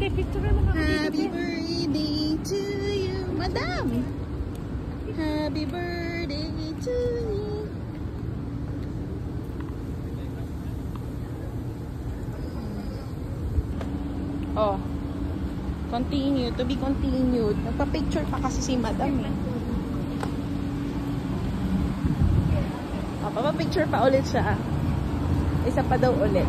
Happy birthday to you, Madam. Happy birthday to you. Oh. Continue, to be continued. Nagpa-picture pa kasi si Madam eh. Oh, papapicture pa ulit siya. Isa pa daw ulit.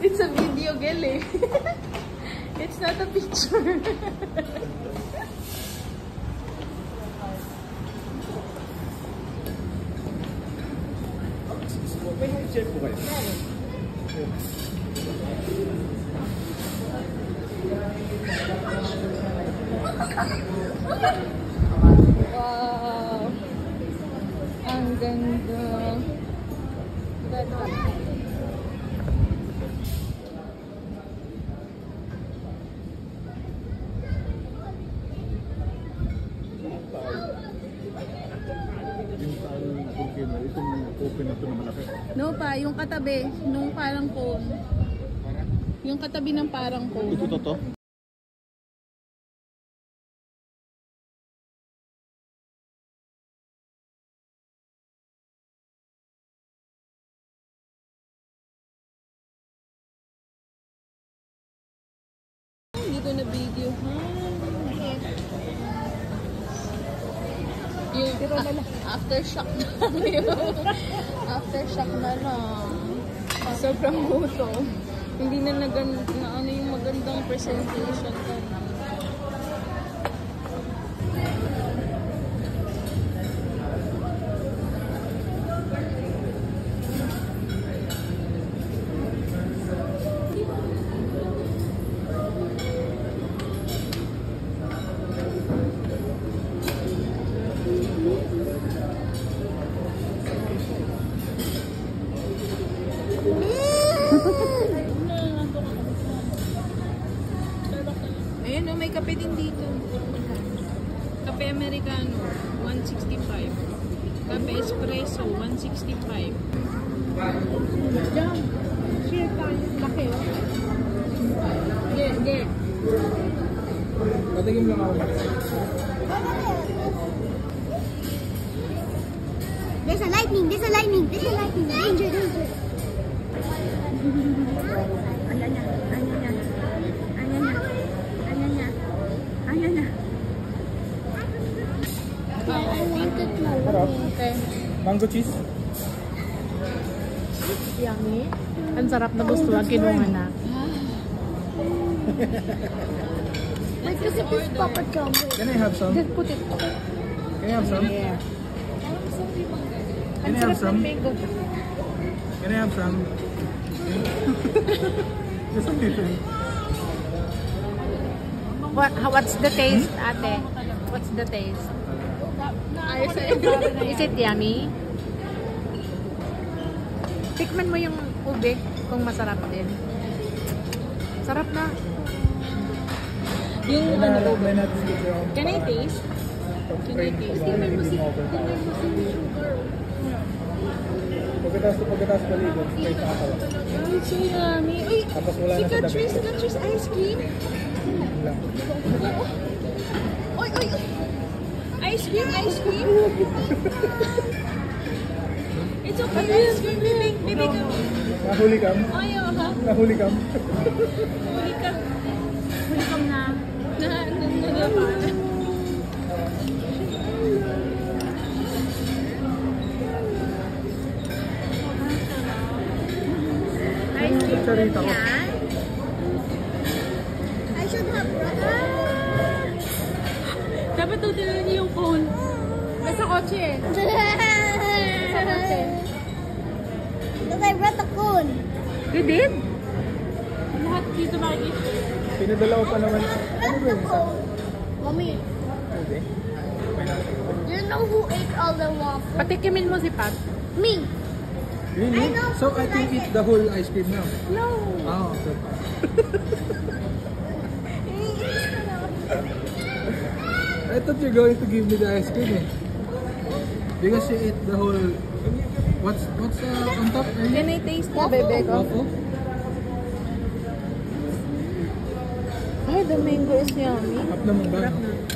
It's a video, Gele. It's not a picture. Wow. Ang ganda. No pa, yung katabi, nung parang cone. Yung katabi ng parang cone. Ito to? Hindi ko na video, ha? Yung aftershock na lang. Aftershock na lang. Sobrang gutom. Hindi na ano yung magandang presentation ko. Ayun, oh, may kape din dito. Kape Americano, 165. Kape Espresso, 165. Diyan. Share tayo. Laki, oh. Yeah. Patingin lang ako. There's a lightning. Danger. I want it now. Okay. Mango cheese? Yummy. Ang sarap na gusto ang kinuha na. Wait, kasi this Papa Jumbo. Can I have some? Just put it. Can I have some? Yeah. Can I have some? Can I have some? Just a little. What's the taste, ate? What's the taste? Is it yummy? Tikman mo yung ube kung masarap din. Sarap na. Yung ano, can I taste? Pagkatapos baligo, straight sa katawan. Ay, so yummy. Uy, Tapos wala na sa dami. si Catrice ice cream. Uy. Ice cream. It's okay, ice cream. Baby, come. Nahuli kam? Ayaw, ha? Nahuli kam? Huli ka. Huli kam na. Nalaman. Charita ko. I should have brought Dapat tutuloy niyo yung cone. Nasa kotse eh. Look, I brought the cone. You did? Lahat dito makikita. Pinadala ko pa naman. Ano ba yung isa? Mommy, Pwede? there's know who ate all the waffles. Patikimin mo si Pat. Me. Really? I know. So I can eat the whole ice cream now? No. Ah, okay. I thought you're going to give me the ice cream eh. Because you ate the whole... What's on top? Can I taste na, bebe ko? Waffle? Ay, the mango is yummy. Up naman ba? No?